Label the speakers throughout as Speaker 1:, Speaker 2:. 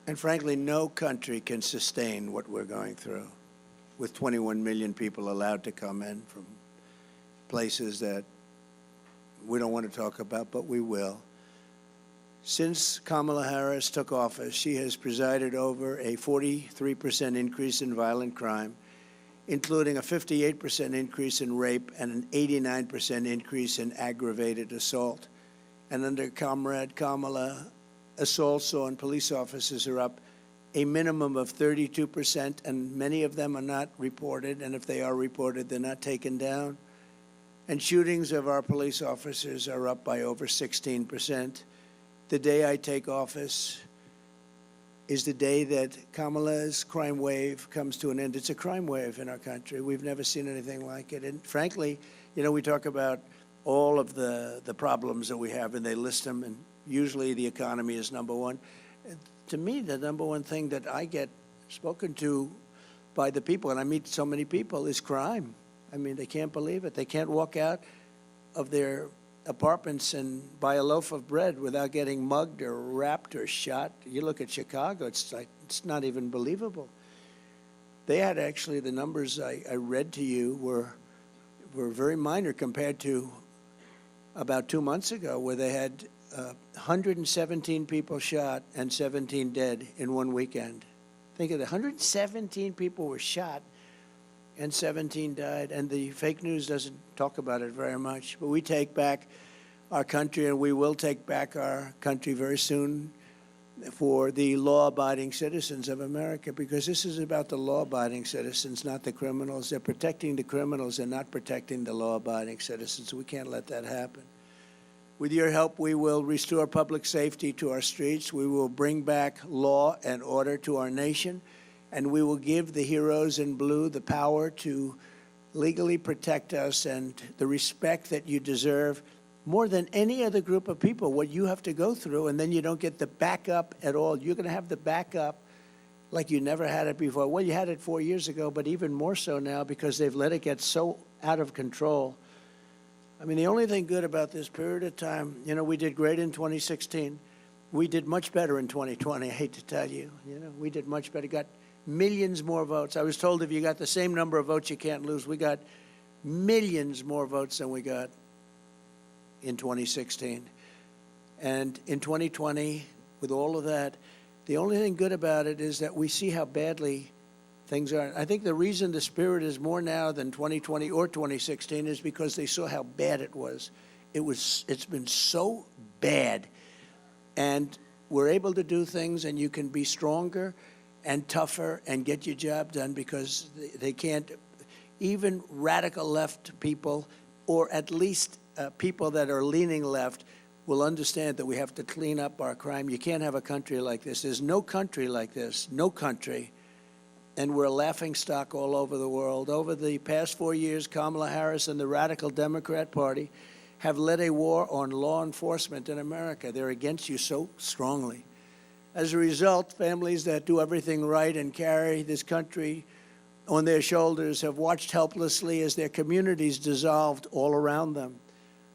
Speaker 1: And frankly, no country can sustain what we're going through with 21 million people allowed to come in from places that we don't want to talk about, but we will. Since Kamala Harris took office, she has presided over a 43% increase in violent crime, including a 58% increase in rape and an 89% increase in aggravated assault. And under Comrade Kamala, assaults on police officers are up a minimum of 32%, and many of them are not reported, and if they are reported, they're not taken down. And shootings of our police officers are up by over 16%. The day I take office is the day that Kamala's crime wave comes to an end. It's a crime wave in our country. We've never seen anything like it. And frankly, you know, we talk about all of the problems that we have, and they list them, and usually the economy is number one. To me, the number one thing that I get spoken to by the people, and I meet so many people, is crime. I mean, they can't believe it. They can't walk out of their apartments and buy a loaf of bread without getting mugged or wrapped or shot. You look at Chicago, it's like, it's not even believable. They had actually, the numbers I read to you were very minor compared to about 2 months ago, where they had 117 people shot and 17 dead in one weekend. Think of it, 117 people were shot and 17 died, and the fake news doesn't talk about it very much. But we take back our country, and we will take back our country very soon for the law-abiding citizens of America, because this is about the law-abiding citizens, not the criminals. They're protecting the criminals and not protecting the law-abiding citizens. We can't let that happen. With your help, we will restore public safety to our streets. We will bring back law and order to our nation. And we will give the heroes in blue the power to legally protect us and the respect that you deserve more than any other group of people, what you have to go through, and then you don't get the backup at all. You're going to have the backup like you never had it before. Well, you had it 4 years ago, but even more so now because they've let it get so out of control. I mean, the only thing good about this period of time, you know, we did great in 2016. We did much better in 2020, I hate to tell you. You know, we did much better, got millions more votes. I was told if you got the same number of votes, you can't lose. We got millions more votes than we got in 2016. And in 2020, with all of that, the only thing good about it is that we see how badly things are. I think the reason the spirit is more now than 2020 or 2016 is because they saw how bad it was. It's been so bad. And we're able to do things, and you can be stronger and tougher and get your job done, because they can't, even radical left people, or at least people that are leaning left, will understand that we have to clean up our crime. You can't have a country like this. There's no country like this, no country. And we're a laughingstock all over the world. Over the past 4 years, Kamala Harris and the radical Democrat Party have led a war on law enforcement in America. They're against you so strongly. As a result, families that do everything right and carry this country on their shoulders have watched helplessly as their communities dissolved all around them.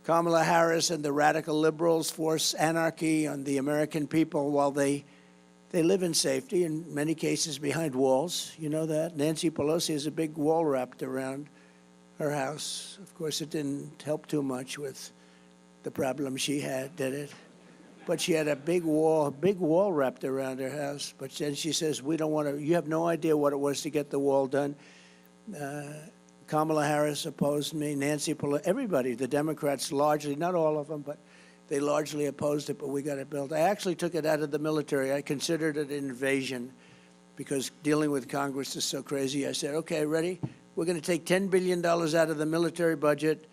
Speaker 1: Kamala Harris and the radical liberals force anarchy on the American people while they live in safety, in many cases behind walls. You know that? Nancy Pelosi has a big wall wrapped around her house. Of course, it didn't help too much with the problem she had, did it? But she had a big wall wrapped around her house. But then she says, we don't want to, you have no idea what it was to get the wall done. Kamala Harris opposed me, Nancy Pelosi, everybody, the Democrats largely, not all of them, but they largely opposed it, but we got it built. I actually took it out of the military. I considered it an invasion because dealing with Congress is so crazy. I said, okay, ready? We're going to take $10 billion out of the military budget.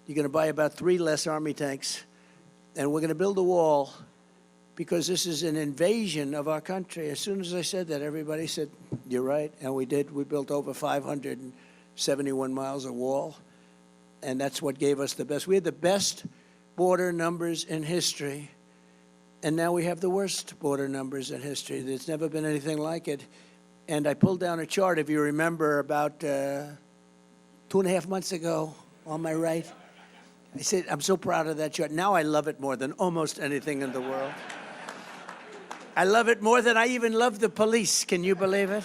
Speaker 1: You're going to buy about 3 less Army tanks. And we're going to build a wall because this is an invasion of our country. As soon as I said that, everybody said, you're right. And we did. We built over 571 miles of wall. And that's what gave us the best. We had the best border numbers in history. And now we have the worst border numbers in history. There's never been anything like it. And I pulled down a chart, if you remember, about 2.5 months ago on my right. I said, I'm so proud of that chart. Now I love it more than almost anything in the world. I love it more than I even love the police. Can you believe it?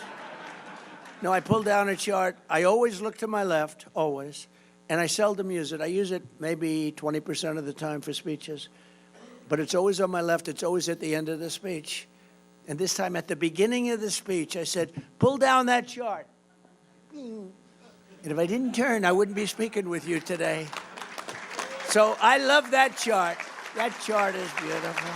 Speaker 1: No, I pulled down a chart. I always look to my left, always, and I seldom use it. I use it maybe 20% of the time for speeches, but it's always on my left. It's always at the end of the speech. And this time at the beginning of the speech, I said, pull down that chart. And if I didn't turn, I wouldn't be speaking with you today. So I love that chart. That chart is beautiful.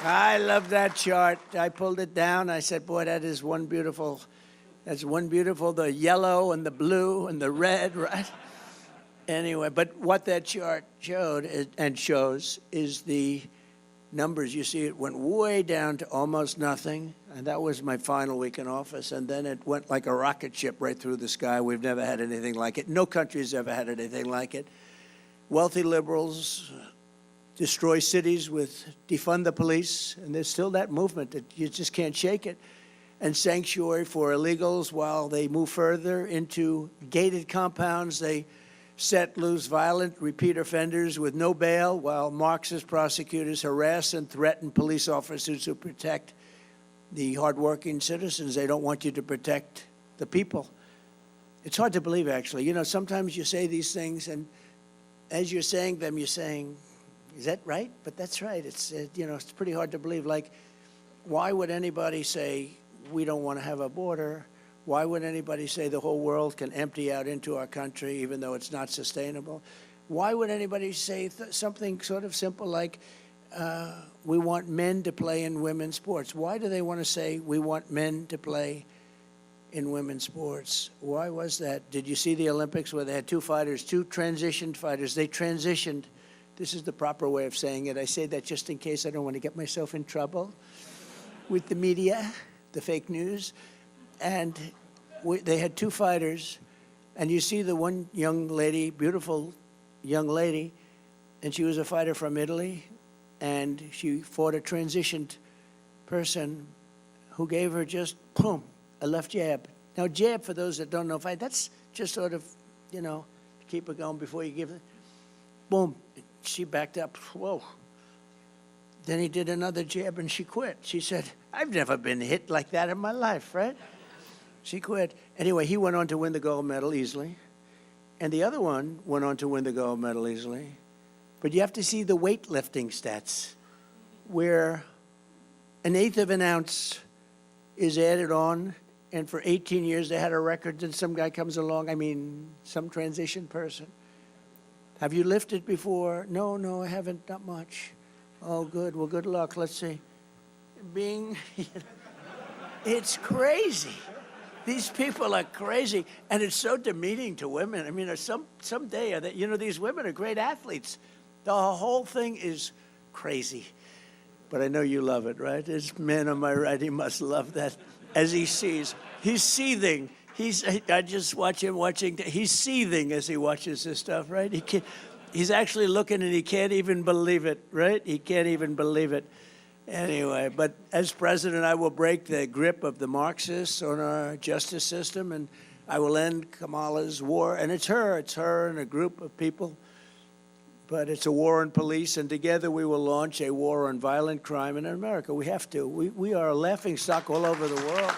Speaker 1: I love that chart. I pulled it down. I said, boy, that is one beautiful, the yellow and the blue and the red, right? Anyway, but what that chart showed and shows is the numbers. You see, it went way down to almost nothing, and that was my final week in office, and then it went like a rocket ship right through the sky. We've never had anything like it. No country's ever had anything like it. Wealthy liberals destroy cities with defund the police, and there's still that movement that you just can't shake it, and sanctuary for illegals while they move further into gated compounds. They set loose violent repeat offenders with no bail while Marxist prosecutors harass and threaten police officers who protect the hardworking citizens. They don't want you to protect the people. It's hard to believe, actually. You know, sometimes you say these things, and as you're saying them, you're saying, is that right? But that's right. It's, you know, it's pretty hard to believe. Like, why would anybody say we don't want to have a border? Why would anybody say the whole world can empty out into our country even though it's not sustainable? Why would anybody say something sort of simple like we want men to play in women's sports? Why do they want to say we want men to play in women's sports? Why was that? Did you see the Olympics where they had two fighters, two transitioned fighters? They transitioned. This is the proper way of saying it. I say that just in case I don't want to get myself in trouble with the media, the fake news. And they had two fighters, and you see the one young lady, beautiful young lady, and she was a fighter from Italy, and she fought a transitioned person who gave her just, boom, a left jab. Now, jab, for those that don't know, fight, that's just sort of, you know, to keep it going before you give it. Boom, she backed up, whoa. Then he did another jab, and she quit. She said, I've never been hit like that in my life, right? She quit. Anyway, he went on to win the gold medal easily. And the other one went on to win the gold medal easily. But you have to see the weightlifting stats, where 1/8 of an ounce is added on. And for 18 years, they had a record. Then some guy comes along, I mean, some transition person. Have you lifted before? No, I haven't, not much. Oh, good. Well, good luck. Let's see. It's crazy. These people are crazy, and it's so demeaning to women. I mean, someday, you know, these women are great athletes. The whole thing is crazy. But I know you love it, right? This man on my right, he must love that as he sees. He's seething. I just watch him watching. He's seething as he watches this stuff, right? He's actually looking, and he can't even believe it, right? He can't even believe it. Anyway, but as president, I will break the grip of the Marxists on our justice system, and I will end Kamala's war. And it's her and a group of people. But it's a war on police, and together we will launch a war on violent crime in America. We have to. We are a laughingstock all over the world.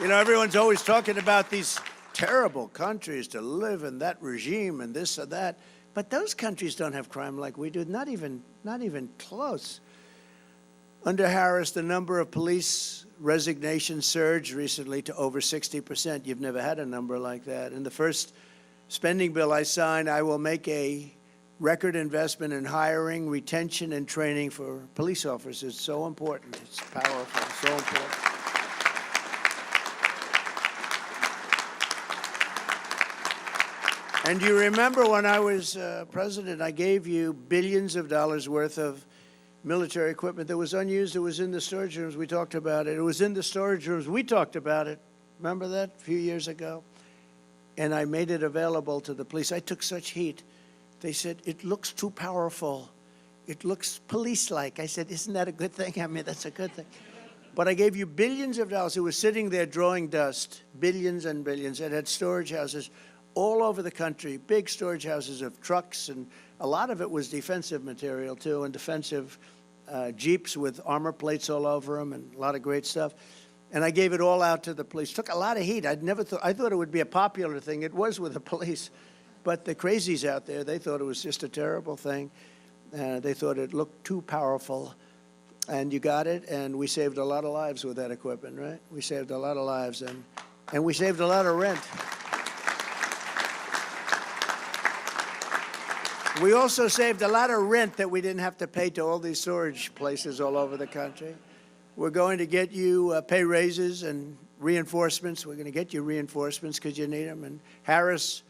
Speaker 1: You know, everyone's always talking about these terrible countries to live in, that regime and this or that. But those countries don't have crime like we do, not even close. Under Harris, the number of police resignations surged recently to over 60%. You've never had a number like that. In the first spending bill I signed, I will make a record investment in hiring, retention, and training for police officers. It's so important. It's powerful, so important. And you remember when I was president, I gave you billions of dollars worth of military equipment that was unused. It was in the storage rooms. We talked about it. It was in the storage rooms. We talked about it. Remember that a few years ago? And I made it available to the police. I took such heat. They said, it looks too powerful. It looks police-like. I said, isn't that a good thing? I mean, that's a good thing. But I gave you billions of dollars. It was sitting there drawing dust, billions and billions. It had storage houses. all over the country, big storage houses of trucks, and a lot of it was defensive material too, and defensive Jeeps with armor plates all over them, and a lot of great stuff. And I gave it all out to the police. Took a lot of heat. I thought it would be a popular thing. It was with the police. But the crazies out there, they thought it was just a terrible thing. They thought it looked too powerful. And you got it, and we saved a lot of lives with that equipment, right? We saved a lot of lives, and we saved a lot of rent. We also saved a lot of rent that we didn't have to pay to all these storage places all over the country. We're going to get you pay raises and reinforcements. We're going to get you reinforcements because you need them. And Harris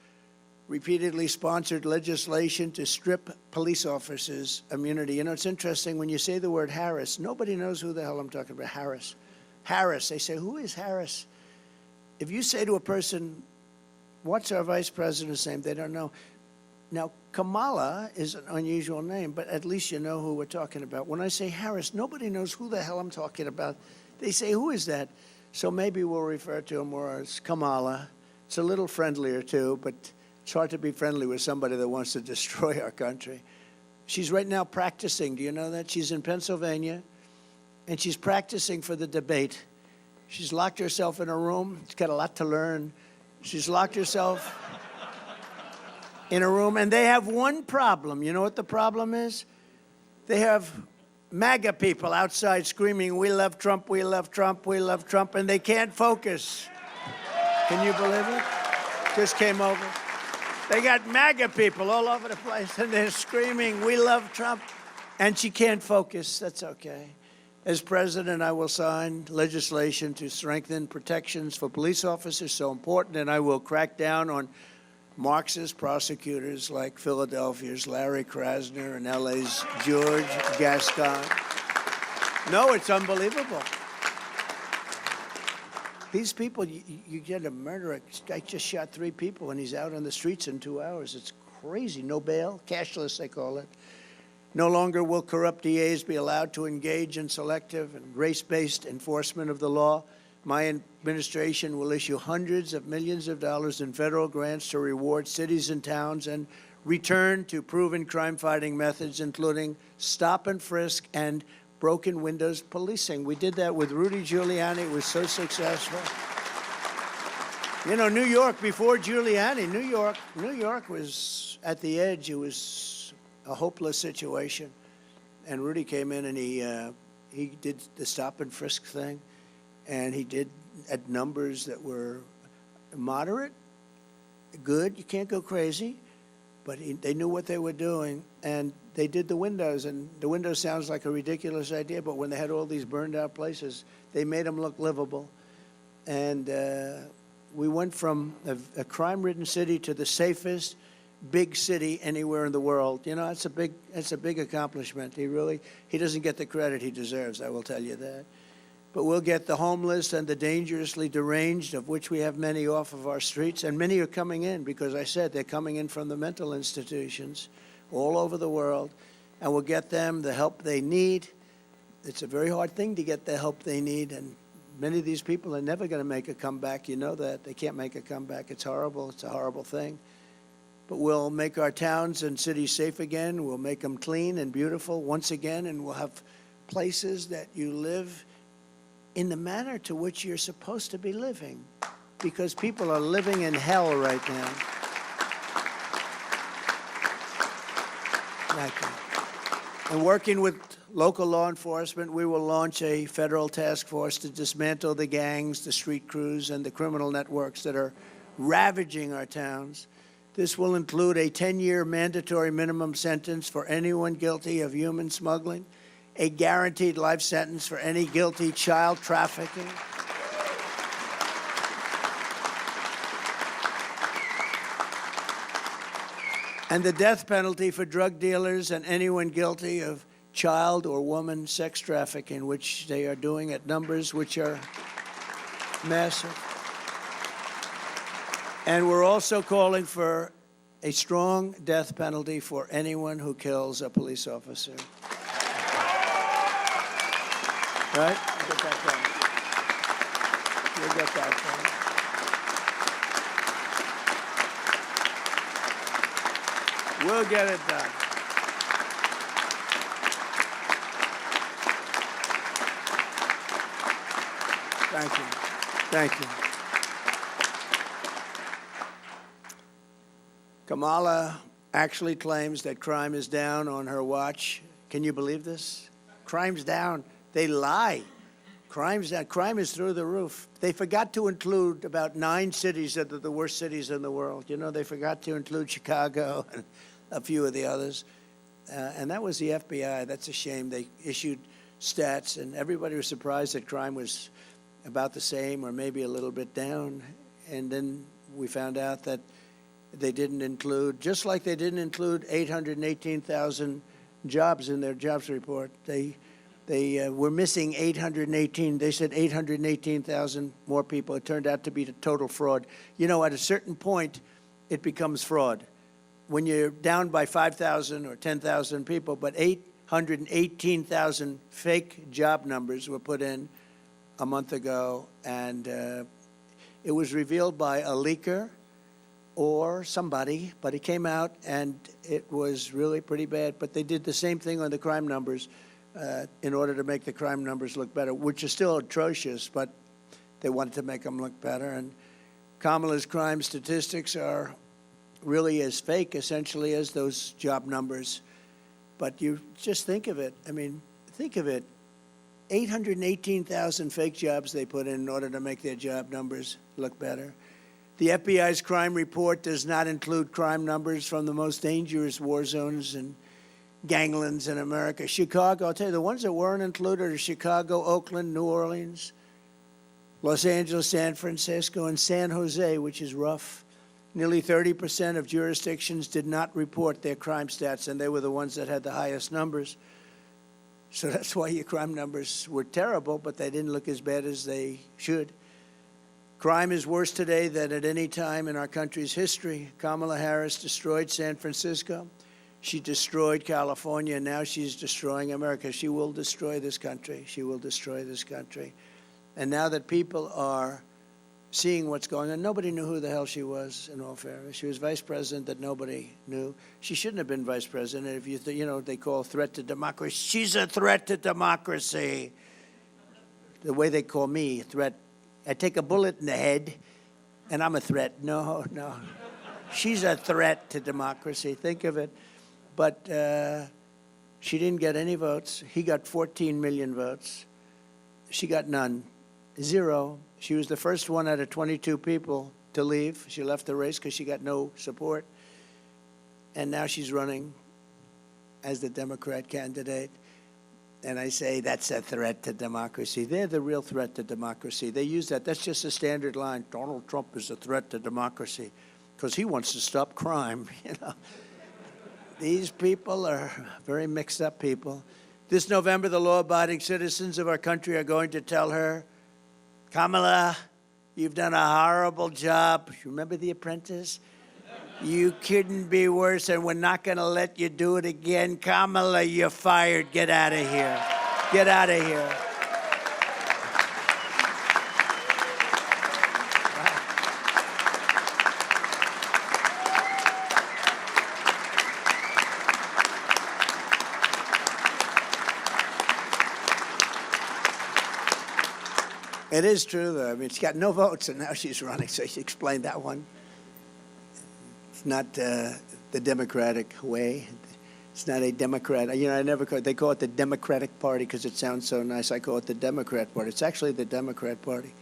Speaker 1: repeatedly sponsored legislation to strip police officers immunity. You know, it's interesting, when you say the word Harris, nobody knows who the hell I'm talking about. Harris. Harris. They say, who is Harris? If you say to a person, what's our vice president's name? They don't know. Now, Kamala is an unusual name, but at least you know who we're talking about. When I say Harris, nobody knows who the hell I'm talking about. They say, who is that? So maybe we'll refer to him more as Kamala. It's a little friendlier, too, but it's hard to be friendly with somebody that wants to destroy our country. She's right now practicing. Do you know that? She's in Pennsylvania, and she's practicing for the debate. She's locked herself in a room. She's got a lot to learn. She's locked herself in a room, and they have one problem. You know what the problem is? They have MAGA people outside screaming, we love Trump, we love Trump, we love Trump, and they can't focus. Can you believe it? Just came over. They got MAGA people all over the place, and they're screaming, we love Trump, and she can't focus. That's okay. As president, I will sign legislation to strengthen protections for police officers, so important, and I will crack down on Marxist prosecutors like Philadelphia's Larry Krasner and LA's George Gascon. No, it's unbelievable. These people, you get a murderer. This guy just shot 3 people, and he's out on the streets in 2 hours. It's crazy. No bail, cashless, they call it. No longer will corrupt DAs be allowed to engage in selective and race-based enforcement of the law. My administration will issue hundreds of millions of dollars in federal grants to reward cities and towns and return to proven crime-fighting methods, including stop and frisk and broken windows policing. We did that with Rudy Giuliani. It was so successful. You know, New York, before Giuliani, New York was at the edge. It was a hopeless situation. And Rudy came in and he did the stop and frisk thing. And he did at numbers that were moderate, good. You can't go crazy. But they knew what they were doing. And they did the windows. And the windows sounds like a ridiculous idea, but when they had all these burned out places, they made them look livable. And we went from a crime-ridden city to the safest big city anywhere in the world. You know, it's a big accomplishment. He doesn't get the credit he deserves, I will tell you that. But we'll get the homeless and the dangerously deranged, of which we have many, off of our streets. And many are coming in because I said they're coming in from the mental institutions all over the world. And we'll get them the help they need. It's a very hard thing to get the help they need. And many of these people are never going to make a comeback. You know that. They can't make a comeback. It's horrible. It's a horrible thing. But we'll make our towns and cities safe again. We'll make them clean and beautiful once again. And we'll have places that you live in the manner to which you're supposed to be living, because people are living in hell right now. Thank you. And working with local law enforcement, we will launch a federal task force to dismantle the gangs, the street crews, and the criminal networks that are ravaging our towns. This will include a 10-year mandatory minimum sentence for anyone guilty of human smuggling, a guaranteed life sentence for any guilty child trafficking, and the death penalty for drug dealers and anyone guilty of child or woman sex trafficking, which they are doing at numbers which are massive. And we're also calling for a strong death penalty for anyone who kills a police officer. Right? We'll get that done. We'll get that We'll get it done. Thank you. Thank you. Kamala actually claims that crime is down on her watch. Can you believe this? Crime's down. They lie. Crime's down. Crime is through the roof. They forgot to include about 9 cities that are the worst cities in the world. You know, they forgot to include Chicago and a few of the others. And that was the FBI. That's a shame. They issued stats, and everybody was surprised that crime was about the same or maybe a little bit down. And then we found out that they didn't include, just like they didn't include 818,000 jobs in their jobs report. They were missing 818. They said 818,000 more people. It turned out to be the total fraud. You know, at a certain point, it becomes fraud. When you're down by 5,000 or 10,000 people, but 818,000 fake job numbers were put in a month ago, and it was revealed by a leaker or somebody, but it came out, and it was really pretty bad. But they did the same thing on the crime numbers in order to make the crime numbers look better, which is still atrocious, but they wanted to make them look better. And Kamala's crime statistics are really as fake, essentially, as those job numbers. But you just think of it. I mean, think of it. 818,000 fake jobs they put in order to make their job numbers look better. The FBI's crime report does not include crime numbers from the most dangerous war zones and ganglands in America. Chicago, I'll tell you, the ones that weren't included are Chicago, Oakland, New Orleans, Los Angeles, San Francisco, and San Jose, which is rough. Nearly 30% of jurisdictions did not report their crime stats, and they were the ones that had the highest numbers. So that's why your crime numbers were terrible, but they didn't look as bad as they should. Crime is worse today than at any time in our country's history. Kamala Harris destroyed San Francisco. She destroyed California, and now she's destroying America. She will destroy this country. She will destroy this country. And now that people are seeing what's going on, nobody knew who the hell she was, in all fairness. She was vice president that nobody knew. She shouldn't have been vice president. If you know, they call threat to democracy. She's a threat to democracy. The way they call me, threat. I take a bullet in the head, and I'm a threat. No, no. She's a threat to democracy. Think of it. But she didn't get any votes. He got 14 million votes. She got none. 0. She was the first one out of 22 people to leave. She left the race because she got no support. And now she's running as the Democrat candidate. And I say that's a threat to democracy. They're the real threat to democracy. They use that. That's just a standard line. Donald Trump is a threat to democracy because he wants to stop crime. You know, these people are very mixed up people. This November, the law-abiding citizens of our country are going to tell her, Kamala, you've done a horrible job. Remember The Apprentice? You couldn't be worse, and we're not going to let you do it again. Kamala, you're fired. Get out of here. Get out of here. It is true, though. I mean, she got no votes, and now she's running, so she explained that one. It's not the Democratic way. It's not a Democrat. You know, I never call it, they call it the Democratic Party because it sounds so nice. I call it the Democrat Party. It's actually the Democrat Party.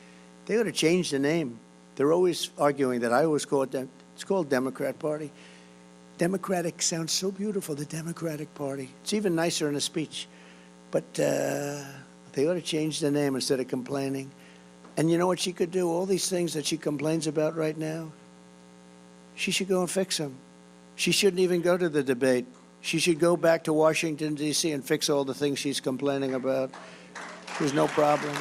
Speaker 1: They ought to change the name. They're always arguing that. I always call it, it's called Democrat Party. Democratic sounds so beautiful, the Democratic Party. It's even nicer in a speech. But they ought to change the name instead of complaining. And you know what she could do? All these things that she complains about right now, she should go and fix them. She shouldn't even go to the debate. She should go back to Washington, D.C. and fix all the things she's complaining about. There's no problem.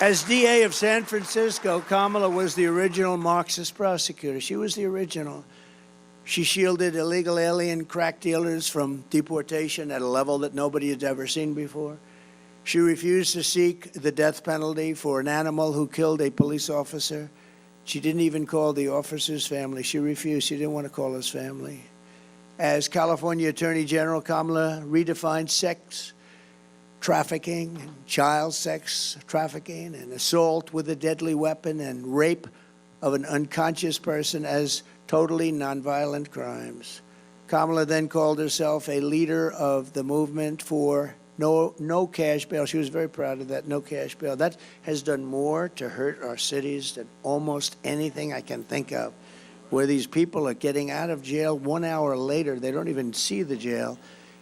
Speaker 1: As DA of San Francisco, Kamala was the original Marxist prosecutor. She was the original. She shielded illegal alien crack dealers from deportation at a level that nobody had ever seen before. She refused to seek the death penalty for an animal who killed a police officer. She didn't even call the officer's family. She refused. She didn't want to call his family. As California Attorney General, Kamala redefined sex trafficking, and child sex trafficking, and assault with a deadly weapon, and rape of an unconscious person as totally nonviolent crimes. Kamala then called herself a leader of the movement for no cash bail. She was very proud of that, no cash bail. That has done more to hurt our cities than almost anything I can think of, where these people are getting out of jail 1 hour later. They don't even see the jail,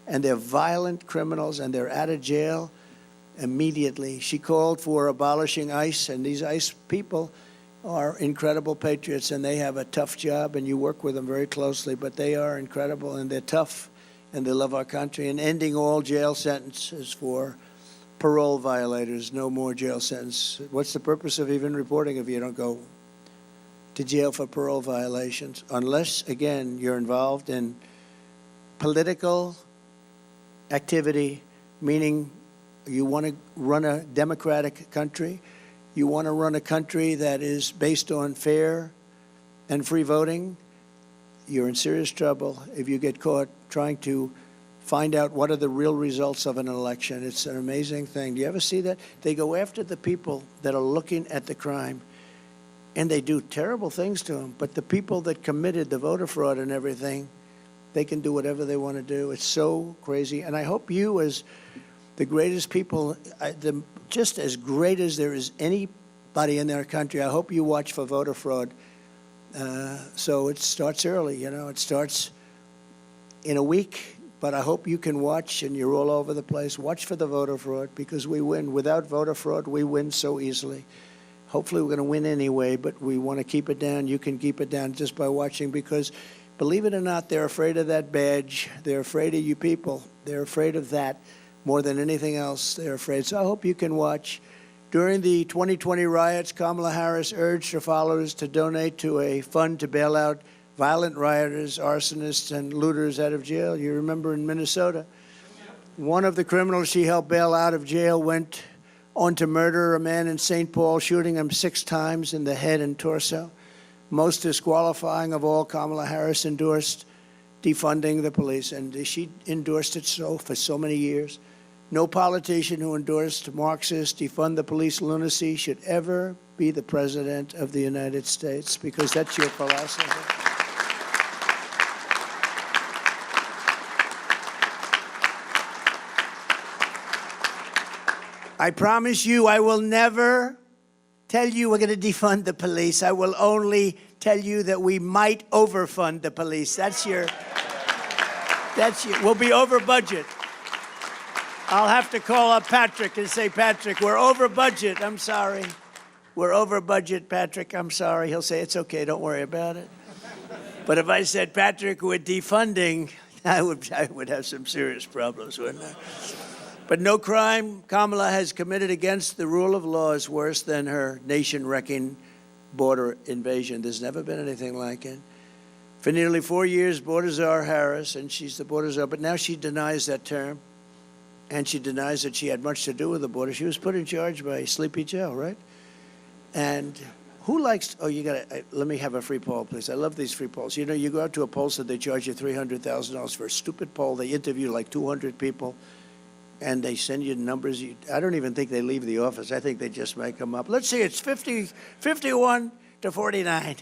Speaker 1: and they're violent criminals, and they're out of jail immediately. She called for abolishing ICE, and these ICE people are incredible patriots, and they have a tough job, and you work with them very closely, but they are incredible, and they're tough, and they love our country. And ending all jail sentences for parole violators. No more jail sentence. What's the purpose of even reporting if you don't go to jail for parole violations? Unless, again, you're involved in political activity, meaning you want to run a democratic country, you want to run a country that is based on fair and free voting, you're in serious trouble if you get caught trying to find out what are the real results of an election. It's an amazing thing. Do you ever see that? They go after the people that are looking at the crime, and they do terrible things to them. But the people that committed the voter fraud and everything, they can do whatever they want to do. It's so crazy. And I hope you, as the greatest people, just as great as there is anybody in their country, I hope you watch for voter fraud. So it starts early, you know. It starts in a week, but I hope you can watch, and you're all over the place. Watch for the voter fraud, because we win. Without voter fraud, we win so easily. Hopefully we're going to win anyway, but we want to keep it down. You can keep it down just by watching, because believe it or not, they're afraid of that badge. They're afraid of you people. They're afraid of that more than anything else. They're afraid. So I hope you can watch. During the 2020 riots, Kamala Harris urged her followers to donate to a fund to bail out violent rioters, arsonists, and looters out of jail. You remember in Minnesota, one of the criminals she helped bail out of jail went on to murder a man in St. Paul, shooting him 6 times in the head and torso. Most disqualifying of all, Kamala Harris endorsed defunding the police, and she endorsed it for so many years. No politician who endorsed Marxist defund the police lunacy should ever be the president of the United States, because that's your philosophy. I promise you, I will never tell you we're going to defund the police. I will only tell you that we might overfund the police. We'll be over budget. I'll have to call up Patrick and say, Patrick, we're over budget. I'm sorry. We're over budget, Patrick. I'm sorry. He'll say, it's okay. Don't worry about it. But if I said, Patrick, we're defunding, I would have some serious problems, wouldn't I? But no crime Kamala has committed against the rule of law is worse than her nation-wrecking border invasion. There's never been anything like it. For nearly 4 years, Border Czar Harris, and she's the Border Czar, but now she denies that term, and she denies that she had much to do with the border. She was put in charge by Sleepy Joe, right? And who likes, let me have a free poll, please. I love these free polls. You know, you go out to a pollster, they charge you $300,000 for a stupid poll. They interview like 200 people, and they send you numbers. I don't even think they leave the office. I think they just make them up. Let's see, it's 51 to 49.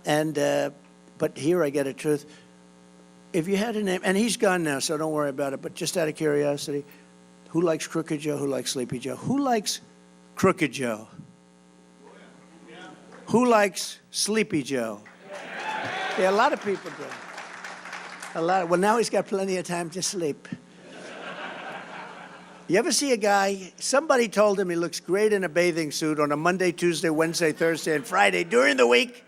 Speaker 1: And, but here I get a truth. If you had a name, and he's gone now, so don't worry about it, but just out of curiosity, who likes Crooked Joe? Who likes Sleepy Joe? Who likes Crooked Joe? Who likes Sleepy Joe? Yeah, a lot of people do. Well, now he's got plenty of time to sleep. You ever see a guy, somebody told him he looks great in a bathing suit on a Monday, Tuesday, Wednesday, Thursday, and Friday during the week,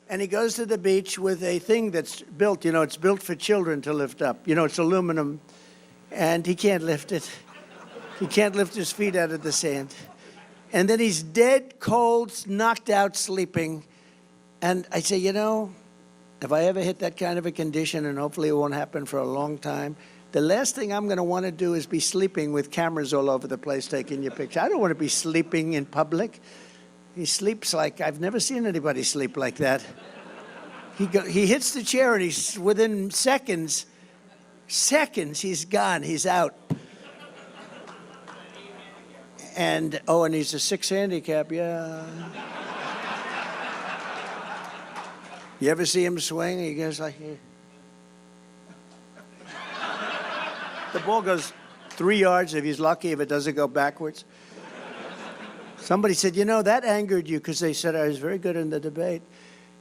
Speaker 1: and he goes to the beach with a thing that's built, you know, it's built for children to lift up. You know, it's aluminum, and he can't lift it. He can't lift his feet out of the sand. And then he's dead, cold, knocked out, sleeping. And I say, you know, if I ever hit that kind of a condition, and hopefully it won't happen for a long time, the last thing I'm going to want to do is be sleeping with cameras all over the place taking your picture. I don't want to be sleeping in public. He sleeps like, I've never seen anybody sleep like that. He hits the chair, and he's within seconds, he's gone, he's out. And he's a 6 handicap, yeah. You ever see him swing? He goes like, the ball goes 3 yards if he's lucky, if it doesn't go backwards. Somebody said, that angered you, because they said I was very good in the debate.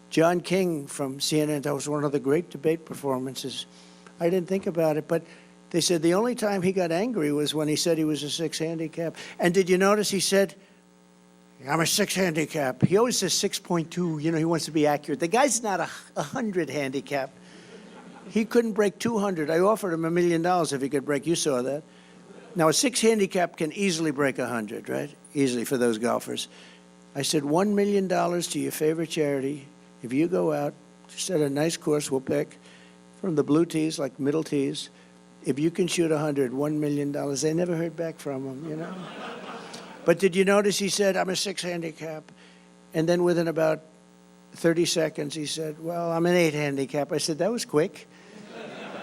Speaker 1: John King from CNN, that was one of the great debate performances. I didn't think about it, but they said the only time he got angry was when he said he was a 6 handicap. And did you notice he said, I'm a 6 handicap. He always says 6.2, he wants to be accurate. The guy's not a 100 handicap. He couldn't break 200. I offered him $1 million if he could break, you saw that. Now, a 6 handicap can easily break 100, right? Easily for those golfers. I said, $1 million to your favorite charity. If you go out, just at a nice course, we'll pick from the blue tees, like middle tees. If you can shoot 100, $1 million. They never heard back from him, But did you notice he said, I'm a 6 handicap? And then within about 30 seconds, he said, well, I'm an 8 handicap. I said, that was quick.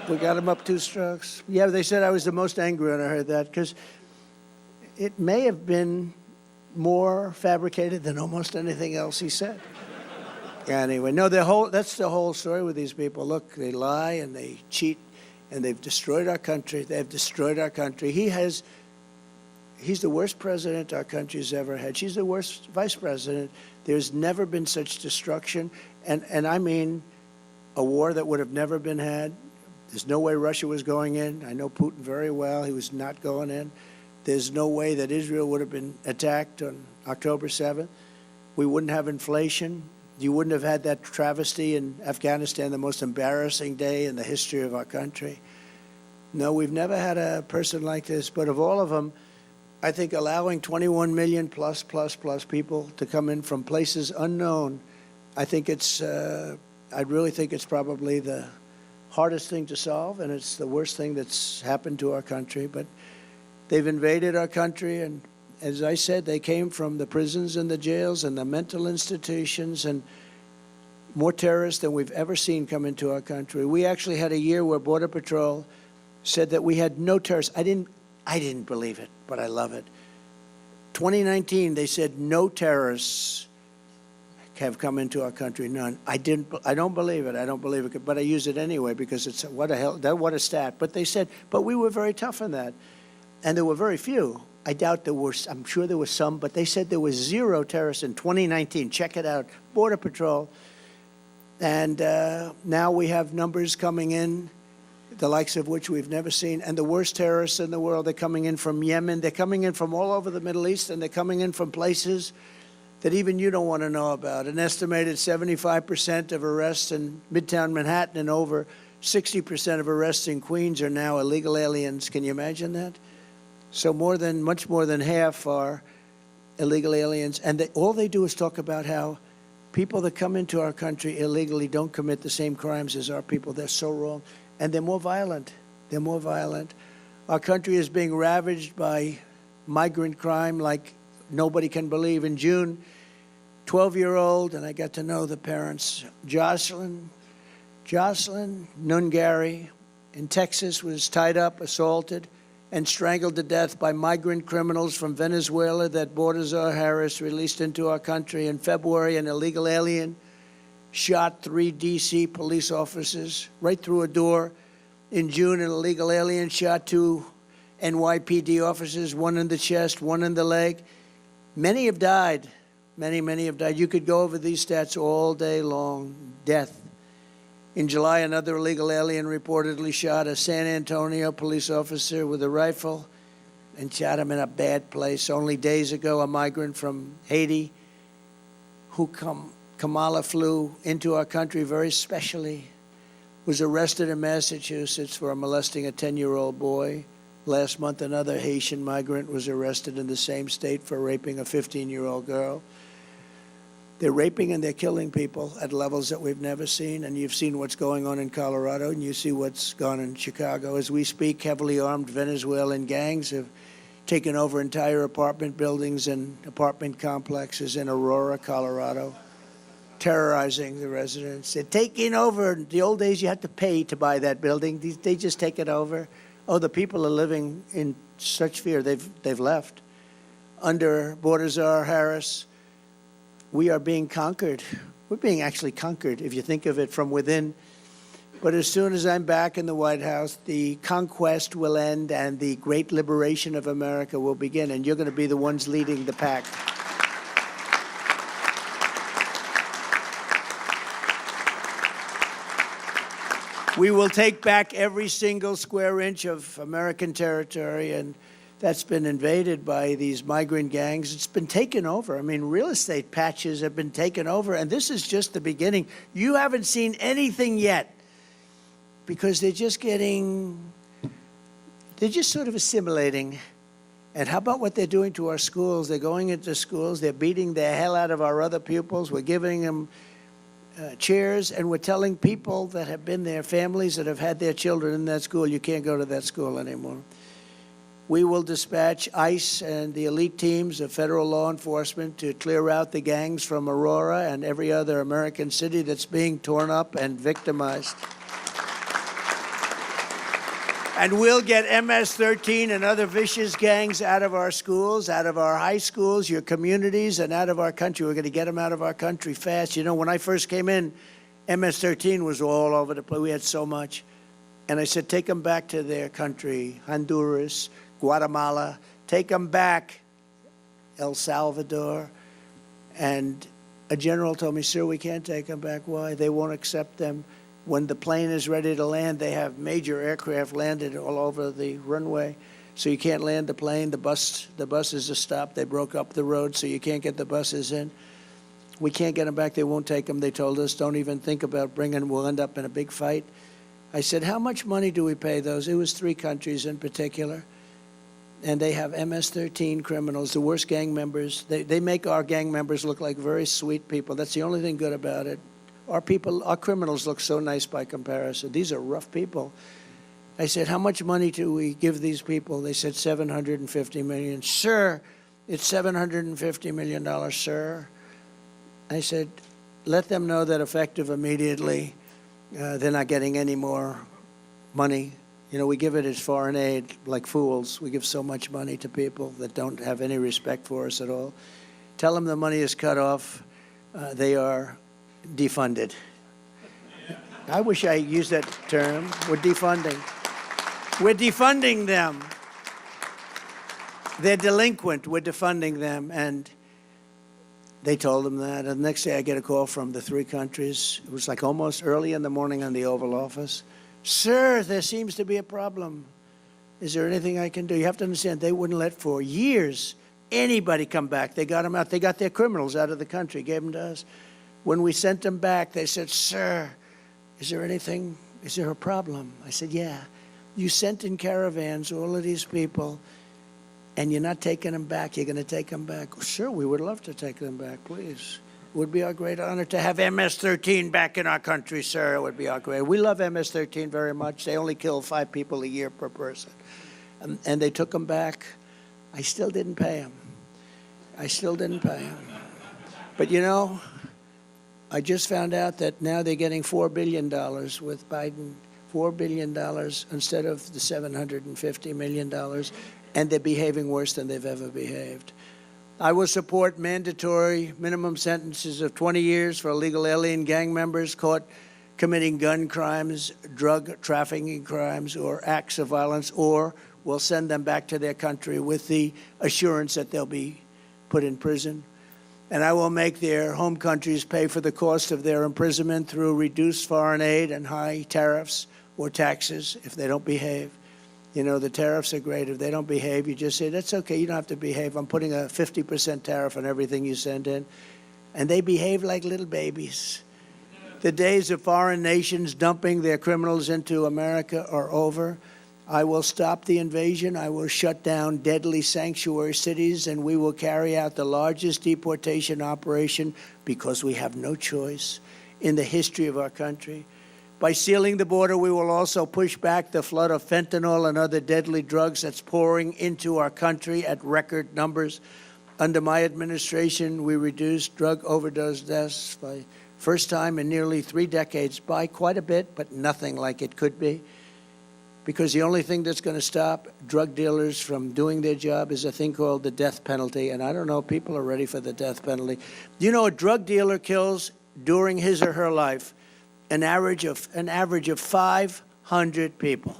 Speaker 1: We got him up 2 strokes. Yeah, they said I was the most angry when I heard that, because it may have been more fabricated than almost anything else he said. Anyway, no, that's the whole story with these people. Look, they lie and they cheat, and they've destroyed our country. They've destroyed our country. He's the worst president our country's ever had. She's the worst vice president. There's never been such destruction, and I mean a war that would have never been had. There's no way Russia was going in. I know Putin very well. He was not going in. There's no way that Israel would have been attacked on October 7th. We wouldn't have inflation. You wouldn't have had that travesty in Afghanistan, the most embarrassing day in the history of our country. No, we've never had a person like this. But of all of them, I think allowing 21 million plus people to come in from places unknown, I really think it's probably the hardest thing to solve, and it's the worst thing that's happened to our country. But they've invaded our country, and as I said, they came from the prisons and the jails and the mental institutions, and more terrorists than we've ever seen come into our country. We actually had a year where Border Patrol said that we had no terrorists. I didn't believe it, but I love it. 2019, they said no terrorists have come into our country. None. I don't believe it. I don't believe it, but I use it anyway because it's what a stat. But they said, but we were very tough on that, and there were very few. I doubt there were. I'm sure there was some, but they said there was 0 terrorists in 2019. Check it out, Border Patrol. And now we have numbers coming in, the likes of which we've never seen. And the worst terrorists in the world, they're coming in from Yemen. They're coming in from all over the Middle East, and they're coming in from places that even you don't want to know about. An estimated 75% of arrests in Midtown Manhattan and over 60% of arrests in Queens are now illegal aliens. Can you imagine that? So much more than half are illegal aliens. And all they do is talk about how people that come into our country illegally don't commit the same crimes as our people. They're so wrong. And they're more violent. They're more violent. Our country is being ravaged by migrant crime like nobody can believe. In June, 12-year-old, and I got to know the parents, Jocelyn Nungari in Texas was tied up, assaulted, and strangled to death by migrant criminals from Venezuela that Baltazar Harris released into our country. In February, an illegal alien shot 3 D.C. police officers right through a door. In June, an illegal alien shot 2 NYPD officers, 1 in the chest, 1 in the leg. Many have died. Many have died. You could go over these stats all day long. Death. In July, another illegal alien reportedly shot a San Antonio police officer with a rifle and shot him in a bad place. Only days ago, a migrant from Haiti who Kamala flew into our country very specially was arrested in Massachusetts for molesting a 10-year-old boy. Last month, another Haitian migrant was arrested in the same state for raping a 15-year-old girl. They're raping and they're killing people at levels that we've never seen. And you've seen what's going on in Colorado, and you see what's gone on in Chicago. As we speak, heavily armed Venezuelan gangs have taken over entire apartment buildings and apartment complexes in Aurora, Colorado, terrorizing the residents. They're taking over. In the old days, you had to pay to buy that building. They just take it over. Oh, the people are living in such fear. They've left. Under Bordazar Harris, we are being conquered. We're being actually conquered, if you think of it from within. But as soon as I'm back in the White House, the conquest will end and the great liberation of America will begin, and you're going to be the ones leading the pack. We will take back every single square inch of American territory, and that's been invaded by these migrant gangs. It's been taken over. I mean, real estate patches have been taken over, and this is just the beginning. You haven't seen anything yet, because they're just sort of assimilating. And how about what they're doing to our schools? They're going into schools, they're beating the hell out of our other pupils. We're giving them chairs, and we're telling people that have been there, families that have had their children in that school, you can't go to that school anymore. We will dispatch ICE and the elite teams of federal law enforcement to clear out the gangs from Aurora and every other American city that's being torn up and victimized. And we'll get MS-13 and other vicious gangs out of our schools, out of our high schools, your communities, and out of our country. We're going to get them out of our country fast. You know, when I first came in, MS-13 was all over the place. We had so much. And I said, take them back to their country, Honduras, Guatemala. Take them back, El Salvador. And a general told me, sir, we can't take them back. Why? They won't accept them. When the plane is ready to land, they have major aircraft landed all over the runway. So you can't land the plane. The buses are stopped. They broke up the road, so you can't get the buses in. We can't get them back. They won't take them. They told us, don't even think about bringing them. We'll end up in a big fight. I said, how much money do we pay those? It was 3 countries in particular. And they have MS-13 criminals, the worst gang members. They make our gang members look like very sweet people. That's the only thing good about it. Our criminals look so nice by comparison. These are rough people. I said, how much money do we give these people? They said $750 million. Sir, it's $750 million, sir. I said, let them know that effective immediately, they're not getting any more money. You know, we give it as foreign aid like fools. We give so much money to people that don't have any respect for us at all. Tell them the money is cut off. They are defunded. I wish I used that term. We're defunding. We're defunding them. They're delinquent. We're defunding them. And they told them that. And the next day I get a call from the 3 countries. It was like almost early in the morning on the Oval Office. Sir, there seems to be a problem. Is there anything I can do? You have to understand, they wouldn't let for years anybody come back. They got them out. They got their criminals out of the country, gave them to us. When we sent them back, they said, sir, is there anything, is there a problem? I said, yeah. You sent in caravans all of these people, and you're not taking them back. You're going to take them back. Sure, we would love to take them back, please. It would be our great honor to have MS-13 back in our country, sir. It would be our great. We love MS-13 very much. They only kill 5 people a year per person. And they took them back. I still didn't pay them. I still didn't pay them. But, you know, I just found out that now they're getting $4 billion with Biden, $4 billion instead of the $750 million, and they're behaving worse than they've ever behaved. I will support mandatory minimum sentences of 20 years for illegal alien gang members caught committing gun crimes, drug trafficking crimes, or acts of violence, or we'll send them back to their country with the assurance that they'll be put in prison. And I will make their home countries pay for the cost of their imprisonment through reduced foreign aid and high tariffs or taxes if they don't behave. You know, the tariffs are great. If they don't behave, you just say, that's okay, you don't have to behave. I'm putting a 50% tariff on everything you send in. And they behave like little babies. The days of foreign nations dumping their criminals into America are over. I will stop the invasion. I will shut down deadly sanctuary cities, and we will carry out the largest deportation operation because we have no choice in the history of our country. By sealing the border, we will also push back the flood of fentanyl and other deadly drugs that's pouring into our country at record numbers. Under my administration, we reduced drug overdose deaths by first time in nearly 3 decades by quite a bit, but nothing like it could be. Because the only thing that's going to stop drug dealers from doing their job is a thing called the death penalty. And I don't know if people are ready for the death penalty. You know, a drug dealer kills during his or her life an average of 500 people.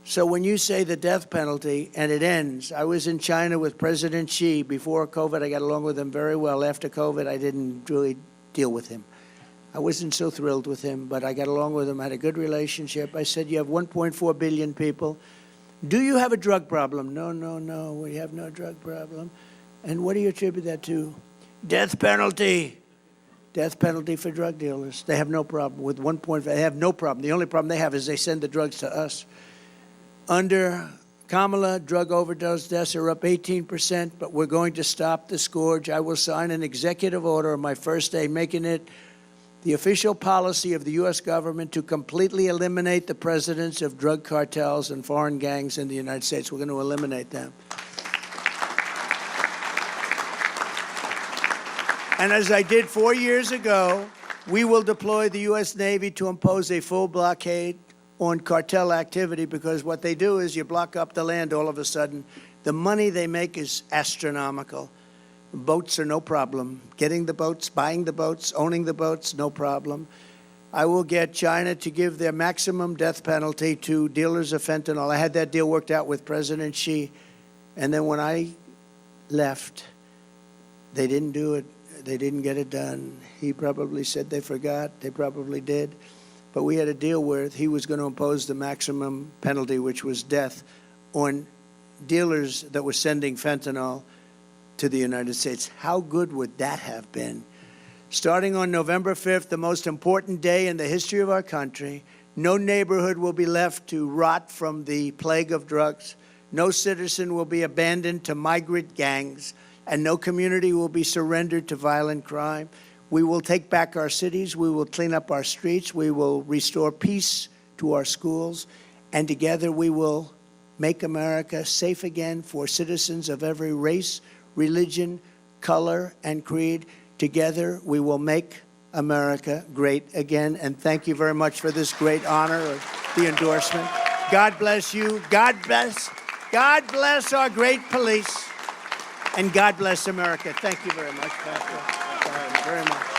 Speaker 1: So when you say the death penalty and it ends, I was in China with President Xi before COVID. I got along with him very well. After COVID, I didn't really deal with him. I wasn't so thrilled with him, but I got along with him, had a good relationship. I said, you have 1.4 billion people. Do you have a drug problem? No, no, no, we have no drug problem. And what do you attribute that to? Death penalty. Death penalty for drug dealers. They have no problem with 1.5. They have no problem. The only problem they have is they send the drugs to us. Under Kamala, drug overdose deaths are up 18%, but we're going to stop the scourge. I will sign an executive order on my first day, making it the official policy of the U.S. government to completely eliminate the presidents of drug cartels and foreign gangs in the United States. We're going to eliminate them. And as I did 4 years ago, we will deploy the U.S. Navy to impose a full blockade on cartel activity, because what they do is you block up the land all of a sudden. The money they make is astronomical. Boats are no problem. Getting the boats, buying the boats, owning the boats, no problem. I will get China to give their maximum death penalty to dealers of fentanyl. I had that deal worked out with President Xi. And then when I left, they didn't do it. They didn't get it done. He probably said they forgot. They probably did. But we had a deal where he was going to impose the maximum penalty, which was death, on dealers that were sending fentanyl to the United States. How good would that have been? Starting on November 5th, the most important day in the history of our country, no neighborhood will be left to rot from the plague of drugs. No citizen will be abandoned to migrant gangs, and no community will be surrendered to violent crime. We will take back our cities. We will clean up our streets. We will restore peace to our schools. And together we will make America safe again for citizens of every race, religion, color, and creed. Together, we will make America great again. And thank you very much for this great honor of the endorsement. God bless you. God bless our great police. And God bless America. Thank you very much, Pastor. Thank you very much.